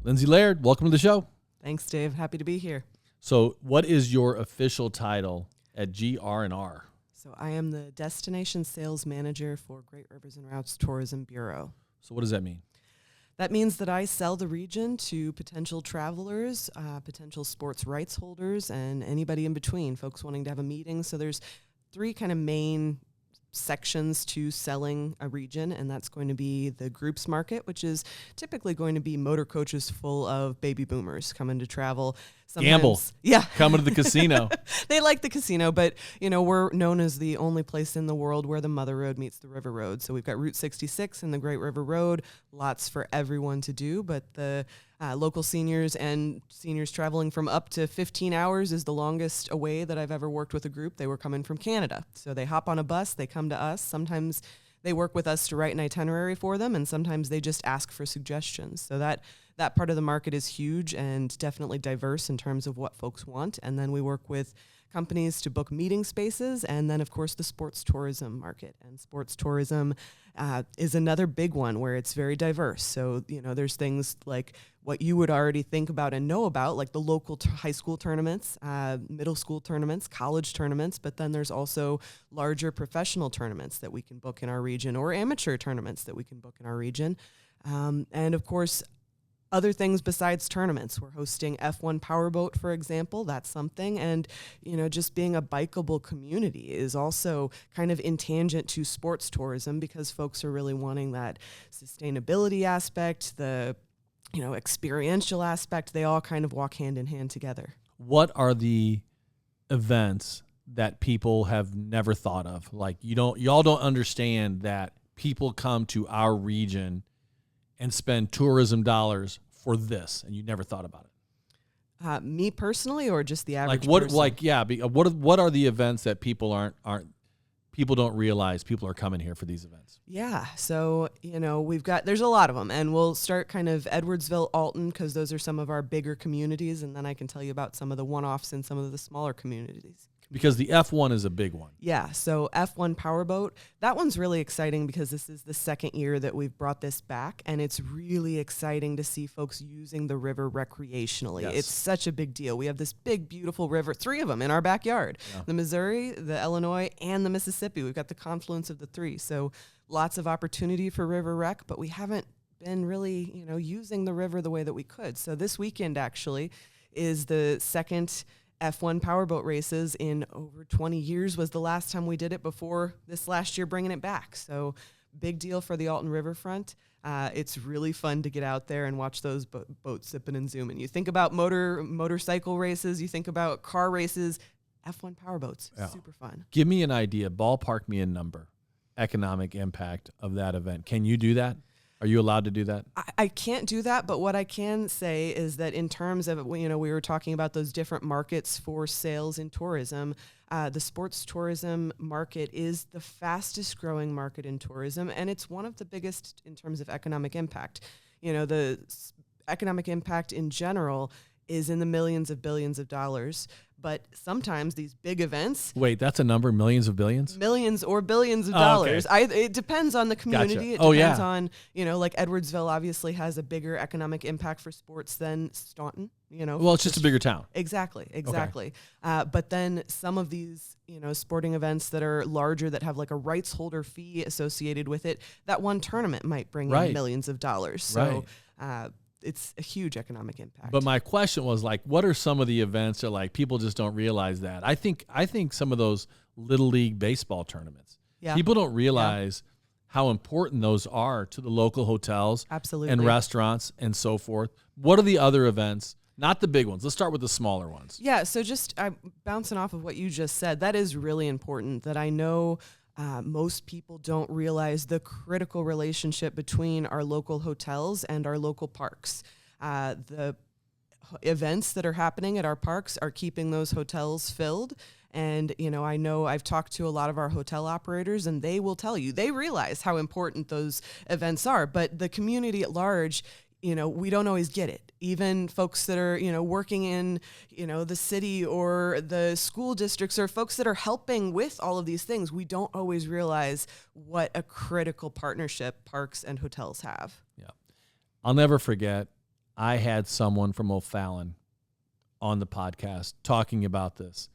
Linsey Laird, welcome to the show. Thanks, Dave. Happy to be here. So what is your official title at GR&R? So I am the Destination Sales Manager for Great Rivers and Routes Tourism Bureau. So what does that mean? That means that I sell the region to potential travelers, potential sports rights holders, and anybody in between, folks wanting to have a meeting. So there's three kind of main sections to selling a region, and that's going to be the groups market, which is typically going to be motor coaches full of baby boomers coming to travel. Gamble. Yeah. Coming to the casino. They like the casino, but, we're known as the only place in the world where the Mother Road meets the River Road. So we've got Route 66 and the Great River Road, lots for everyone to do, but the local seniors and seniors traveling from up to 15 hours is the longest away that I've ever worked with a group. They were coming from Canada. So they hop on a bus, they come to us. Sometimes they work with us to write an itinerary for them, and sometimes they just ask for suggestions. So that part of the market is huge and definitely diverse in terms of what folks want. And then we work with companies to book meeting spaces, and then, of course, the sports tourism market. And sports tourism is another big one where it's very diverse. So, there's things like what you would already think about and know about, like the local high school tournaments, middle school tournaments, college tournaments, but then there's also larger professional tournaments that we can book in our region, or amateur tournaments that we can book in our region. And, of course, other things besides tournaments. We're hosting F1 Powerboat, for example. That's something. And, just being a bikeable community is also kind of in tangent to sports tourism, because folks are really wanting that sustainability aspect, the, experiential aspect. They all kind of walk hand in hand together. What are the events that people have never thought of? Like, y'all don't understand that people come to our region and spend tourism dollars for this, and you never thought about it? Me personally, or just the average person? What are the events that people people don't realize people are coming here for these events? Yeah, so there's a lot of them, and we'll start kind of Edwardsville, Alton, because those are some of our bigger communities, and then I can tell you about some of the one-offs in some of the smaller communities. Because the F1 is a big one. Yeah, so F1 Powerboat, that one's really exciting because this is the second year that we've brought this back, and it's really exciting to see folks using the river recreationally. Yes. It's such a big deal. We have this big, beautiful river, 3 of them in our backyard, the Missouri, the Illinois, and the Mississippi. We've got the confluence of the 3, so lots of opportunity for river rec, but we haven't been really, using the river the way that we could. So this weekend actually is the second F1 Powerboat races in over 20 years. Was the last time we did it before this last year, bringing it back. So big deal for the Alton Riverfront. It's really fun to get out there and watch those boats zipping and zooming. You think about motorcycle races, you think about car races, F1 Powerboats, super fun. Give me an idea, ballpark me a number, economic impact of that event. Can you do that? Are you allowed to do that? I can't do that, but what I can say is that in terms of, we were talking about those different markets for sales in tourism. The sports tourism market is the fastest growing market in tourism, and it's one of the biggest in terms of economic impact. The economic impact in general is in the millions of billions of dollars. But sometimes these big events... Wait, that's a number, millions of billions? Millions or billions of dollars. Okay. It depends on the community. Gotcha. It depends on, like Edwardsville obviously has a bigger economic impact for sports than Staunton. Well, it's just a bigger town. Exactly. Okay. But then some of these, sporting events that are larger, that have like a rights holder fee associated with it, that one tournament might bring in millions of dollars. So it's a huge economic impact. But my question was, like, what are some of the events that, like, people just don't realize that? I think some of those Little League baseball tournaments, people don't realize how important those are to the local hotels and restaurants and so forth. What are the other events? Not the big ones. Let's start with the smaller ones. Yeah, so just bouncing off of what you just said, that is really important, that I know most people don't realize the critical relationship between our local hotels and our local parks. The events that are happening at our parks are keeping those hotels filled. And, I know I've talked to a lot of our hotel operators, and they will tell you, they realize how important those events are. But the community at large, we don't always get it. Even folks that are, working in, the city or the school districts, or folks that are helping with all of these things, we don't always realize what a critical partnership parks and hotels have. Yeah. I'll never forget, I had someone from O'Fallon on the podcast talking about this.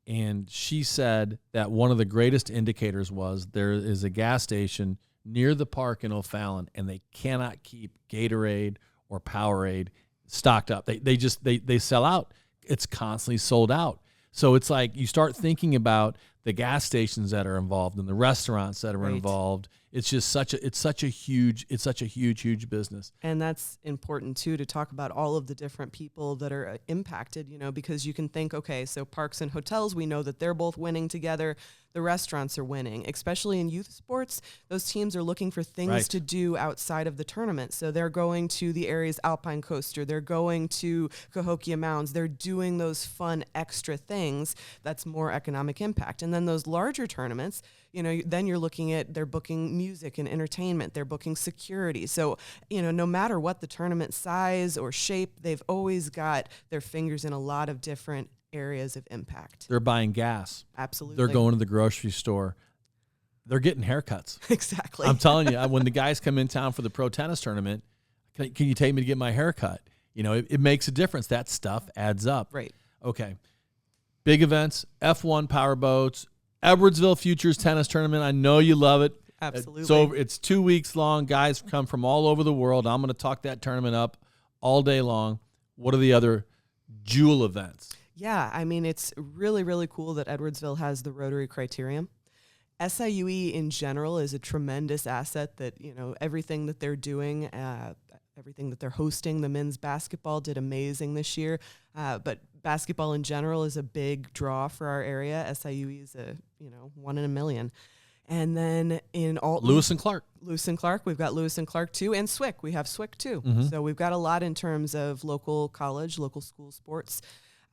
And she said that one of the greatest indicators was there is a gas station near the park in O'Fallon, and they cannot keep Gatorade or Powerade stocked up. They sell out. It's constantly sold out. So it's like you start thinking about the gas stations that are involved and the restaurants that are involved. It's just such a huge business. And that's important too, to talk about all of the different people that are impacted, because you can think, okay, so parks and hotels, we know that they're both winning together. The restaurants are winning, especially in youth sports. Those teams are looking for things to do outside of the tournament. So they're going to the Aries Alpine Coaster. They're going to Cahokia Mounds. They're doing those fun extra things. That's more economic impact. And then those larger tournaments, then you're looking at, they're booking music and entertainment. They're booking security. So, no matter what the tournament size or shape, they've always got their fingers in a lot of different areas of impact. They're buying gas. Absolutely. They're going to the grocery store. They're getting haircuts. Exactly. I'm telling you, when the guys come in town for the pro tennis tournament, can you take me to get my haircut? It makes a difference. That stuff adds up. Right. Okay. Big events, F1 powerboats, Edwardsville Futures Tennis Tournament. I know you love it. Absolutely. It's 2 weeks long. Guys come from all over the world. I'm going to talk that tournament up all day long. What are the other jewel events? Yeah, it's really, really cool that Edwardsville has the Rotary Criterium. SIUE in general is a tremendous asset that, everything that they're doing, everything that they're hosting. The men's basketball did amazing this year, but basketball in general is a big draw for our area. SIUE is a, 1 in a million. And then in Alton, Lewis and Clark, we've got Lewis and Clark too, and SWIC. We have SWIC too. Mm-hmm. So we've got a lot in terms of local college, local school sports.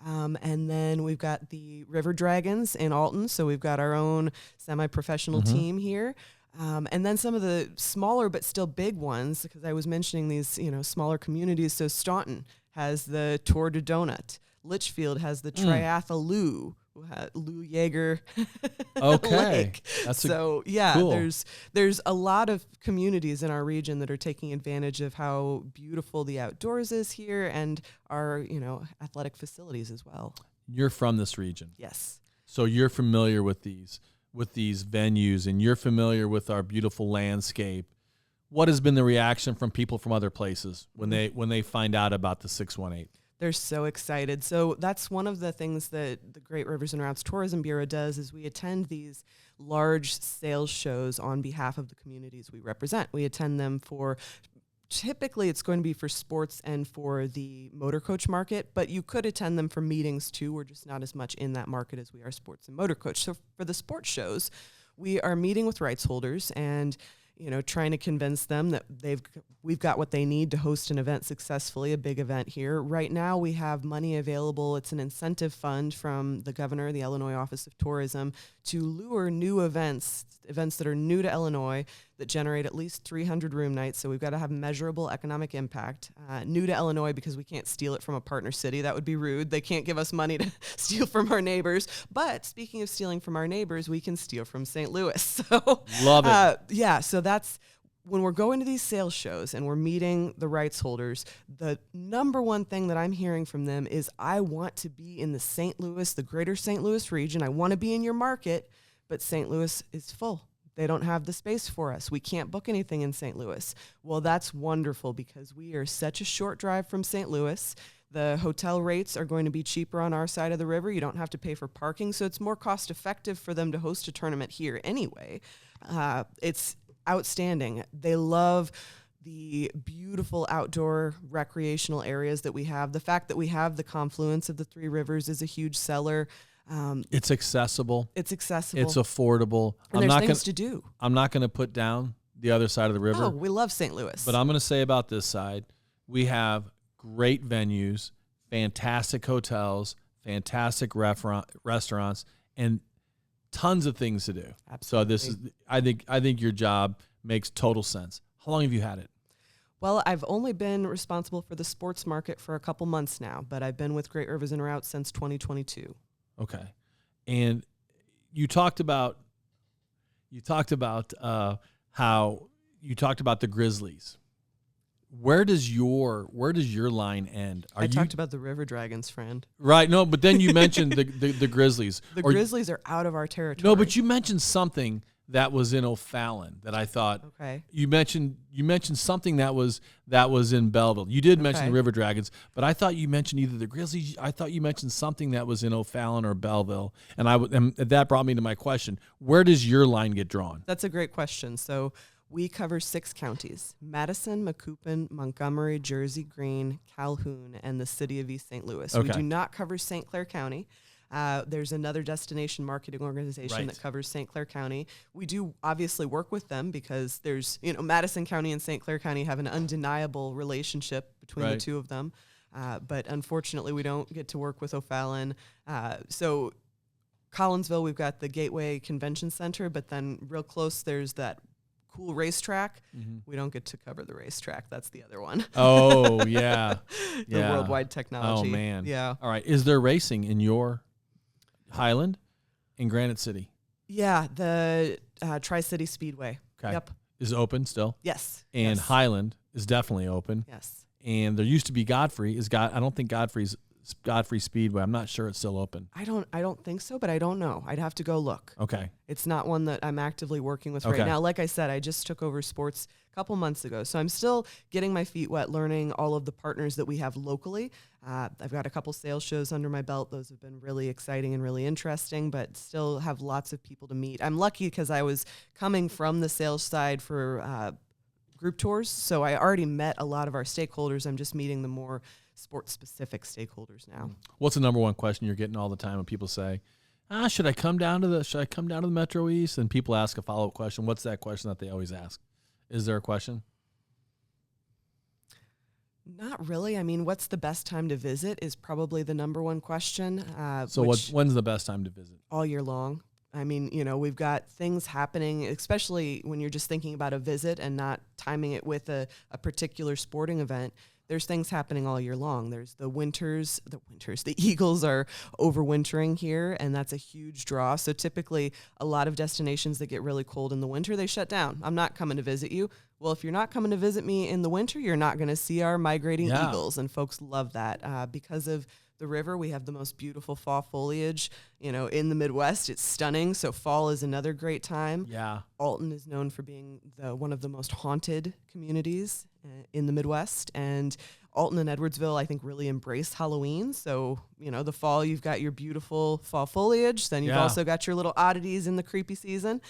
And then we've got the River Dragons in Alton. So we've got our own semi-professional team here. And then some of the smaller but still big ones, because I was mentioning these, smaller communities. So Staunton has the Tour de Donut. Litchfield has the Triathlon Lou Yeager okay. Lake. That's cool. There's a lot of communities in our region that are taking advantage of how beautiful the outdoors is here and our, athletic facilities as well. You're from this region. Yes. So you're familiar with these venues, and you're familiar with our beautiful landscape. What has been the reaction from people from other places when they find out about the 618? They're so excited. So that's one of the things that the Great Rivers and Routes Tourism Bureau does, is we attend these large sales shows on behalf of the communities we represent. We attend them typically it's going to be for sports and for the motor coach market, but you could attend them for meetings too. We're just not as much in that market as we are sports and motor coach. So for the sports shows, we are meeting with rights holders and trying to convince them that we've got what they need to host an event successfully, a big event here. Right now we have money available. It's an incentive fund from the governor, the Illinois Office of Tourism, to lure new events that are new to Illinois that generate at least 300 room nights. So we've got to have measurable economic impact. New to Illinois because we can't steal it from a partner city. That would be rude. They can't give us money to steal from our neighbors. But speaking of stealing from our neighbors, we can steal from St. Louis. So love it. So that's when we're going to these sales shows and we're meeting the rights holders, the number one thing that I'm hearing from them is, I want to be in the greater St. Louis region. I want to be in your market, but St. Louis is full. They don't have the space for us. We can't book anything in St. Louis. Well, that's wonderful because we are such a short drive from St. Louis. The hotel rates are going to be cheaper on our side of the river. You don't have to pay for parking, so it's more cost effective for them to host a tournament here anyway. It's outstanding. They love the beautiful outdoor recreational areas that we have. The fact that we have the confluence of the three rivers is a huge seller. It's accessible. It's accessible. It's affordable. And there's things to do. I'm not going to put down the other side of the river. Oh, we love St. Louis. But I'm going to say about this side, we have great venues, fantastic hotels, fantastic restaurants, and tons of things to do. Absolutely. So I think your job makes total sense. How long have you had it? Well, I've only been responsible for the sports market for a couple months now, but I've been with Great Rivers and Routes since 2022. Okay. And you talked about how you talked about the Grizzlies. where does your line end? I talked about the River Dragons, friend. Right. No, but then you mentioned the Grizzlies. The Grizzlies are out of our territory. No, but you mentioned something that was in O'Fallon that I thought. Okay. You mentioned something that was in Belleville. You did mention the River Dragons, but I thought you mentioned either the Grizzlies. I thought you mentioned something that was in O'Fallon or Belleville, and that brought me to my question: where does your line get drawn? That's a great question. So we cover 6 counties: Madison, Macoupin, Montgomery, Jersey, Greene, Calhoun, and the city of East St. Louis. Okay. We do not cover St. Clair County. There's another destination marketing organization that covers St. Clair County. We do obviously work with them because there's, Madison County and St. Clair County have an undeniable relationship between the two of them. But unfortunately, we don't get to work with O'Fallon. So Collinsville, we've got the Gateway Convention Center, but then real close, there's that cool racetrack. Mm-hmm. We don't get to cover the racetrack. That's the other one. Oh, yeah. The worldwide technology. Oh, man. Yeah. All right. Is there racing in your Highland in Granite City? Yeah, the Tri-City Speedway. Okay. Yep. Is open still? Yes. And yes. Highland is definitely open. Yes. And there used to be Godfrey. I don't think Godfrey Speedway. I'm not sure it's still open. I don't think so, but I don't know. I'd have to go look. Okay. It's not one that I'm actively working with right now. Like I said, I just took over sports a couple months ago. So I'm still getting my feet wet, learning all of the partners that we have locally. I've got a couple sales shows under my belt. Those have been really exciting and really interesting, but still have lots of people to meet. I'm lucky because I was coming from the sales side for group tours. So I already met a lot of our stakeholders. I'm just meeting the more sports-specific stakeholders now. What's the number one question you're getting all the time when people say, should I come down to the Metro East? And people ask a follow-up question. What's that question that they always ask? Is there a question? Not really. I mean, what's the best time to visit is probably the number one question. When's the best time to visit? All year long. I mean, we've got things happening, especially when you're just thinking about a visit and not timing it with a particular sporting event. There's things happening all year long. There's the winters. The Eagles are overwintering here, and that's a huge draw. So typically, a lot of destinations that get really cold in the winter, they shut down. I'm not coming to visit you. Well, if you're not coming to visit me in the winter, you're not going to see our migrating eagles, and folks love that because of the river. We have the most beautiful fall foliage, in the Midwest. It's stunning. So fall is another great time. Yeah. Alton is known for being one of the most haunted communities in the Midwest. And Alton and Edwardsville, I think, really embrace Halloween. So, the fall, you've got your beautiful fall foliage. Then you've also got your little oddities in the creepy season.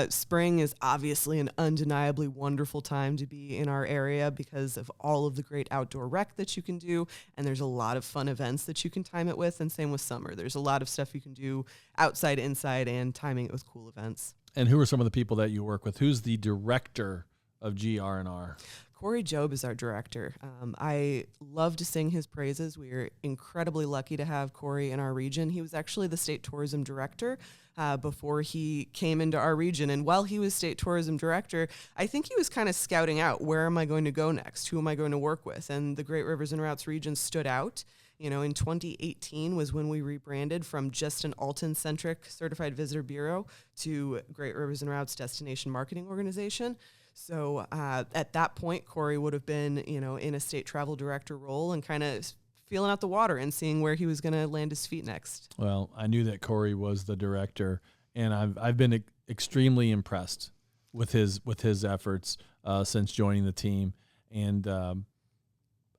Spring is obviously an undeniably wonderful time to be in our area because of all of the great outdoor rec that you can do. And there's a lot of fun events that you can time it with. And same with summer. There's a lot of stuff you can do outside, inside, and timing it with cool events. And who are some of the people that you work with? Who's the director of GR&R? Corey Job is our director. I love to sing his praises. We are incredibly lucky to have Corey in our region. He was actually the state tourism director before he came into our region. And while he was state tourism director, I think he was kind of scouting out, where am I going to go next? Who am I going to work with? And the Great Rivers and Routes region stood out. In 2018 was when we rebranded from just an Alton-centric certified visitor bureau to Great Rivers and Routes destination marketing organization. So at that point, Corey would have been, in a state travel director role and kind of feeling out the water and seeing where he was going to land his feet next. Well, I knew that Corey was the director, and I've been extremely impressed with his efforts since joining the team. And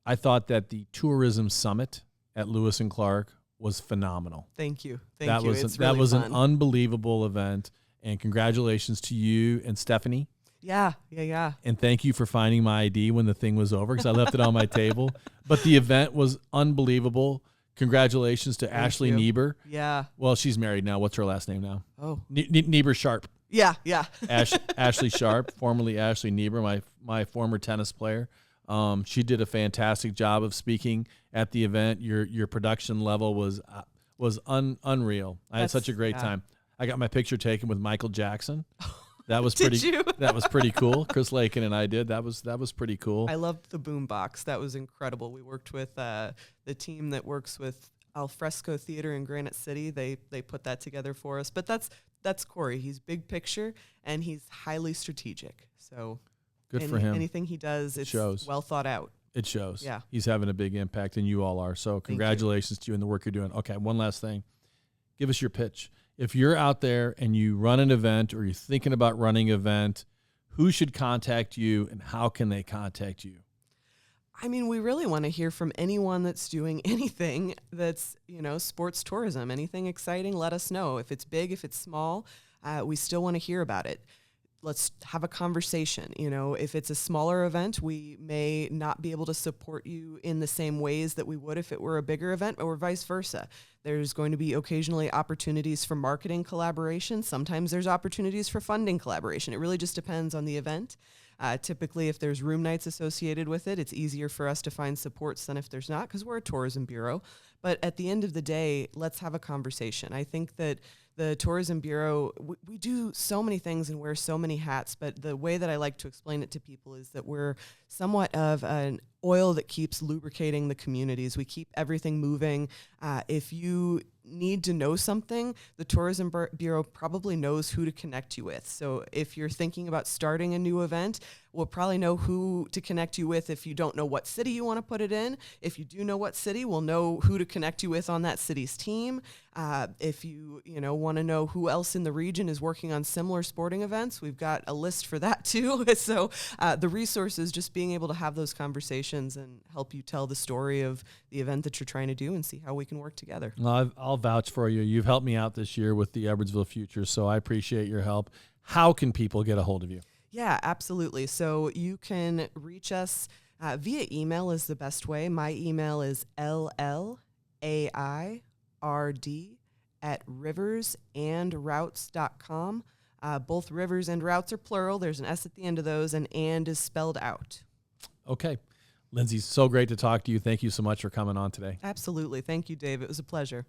I thought that the tourism summit at Lewis and Clark was phenomenal. Thank you. That was an unbelievable event, and congratulations to you and Stephanie. Yeah. And thank you for finding my ID when the thing was over, because I left it on my table. But the event was unbelievable. Congratulations to Ashley Niebuhr. Yeah. Well, she's married now. What's her last name now? Oh. Niebuhr Sharp. Yeah. Ashley Sharp, formerly Ashley Niebuhr, my former tennis player. She did a fantastic job of speaking at the event. Your production level was unreal. I had such a great time. I got my picture taken with Michael Jackson. That was pretty. Did you? That was pretty cool. Chris Lakin and I did. That was pretty cool. I loved the boombox. That was incredible. We worked with the team that works with Alfresco Theater in Granite City. They put that together for us. But that's Corey. He's big picture and he's highly strategic. So Good for him. Anything he does, it's shows. well thought out. It shows. Yeah. He's having a big impact, and you all are. So congratulations to you and the work you're doing. Okay, one last thing. Give us your pitch. If you're out there and you run an event or you're thinking about running an event, who should contact you and how can they contact you? I mean, we really want to hear from anyone that's doing anything that's, sports tourism, anything exciting, let us know. If it's big, if it's small, we still want to hear about it. Let's have a conversation. If it's a smaller event, we may not be able to support you in the same ways that we would if it were a bigger event, or vice versa. There's going to be occasionally opportunities for marketing collaboration. Sometimes there's opportunities for funding collaboration. It really just depends on the event. Typically, if there's room nights associated with it, it's easier for us to find supports than if there's not, because we're a tourism bureau. But at the end of the day, let's have a conversation. I think that the Tourism Bureau, we do so many things and wear so many hats, but the way that I like to explain it to people is that we're somewhat of an oil that keeps lubricating the communities. We keep everything moving. If you need to know something, the Tourism Bureau probably knows who to connect you with. So if you're thinking about starting a new event, we'll probably know who to connect you with if you don't know what city you want to put it in. If you do know what city, we'll know who to connect you with on that city's team. If you want to know who else in the region is working on similar sporting events, we've got a list for that too. So the resources, just being able to have those conversations and help you tell the story of the event that you're trying to do and see how we can work together. Well, I'll vouch for you. You've helped me out this year with the Edwardsville Future, so I appreciate your help. How can people get a hold of you? Yeah, absolutely. So you can reach us via email is the best way. My email is llaird@riversandroutes.com. Both rivers and routes are plural. There's an S at the end of those, and is spelled out. Okay. Linsey, so great to talk to you. Thank you so much for coming on today. Absolutely. Thank you, Dave. It was a pleasure.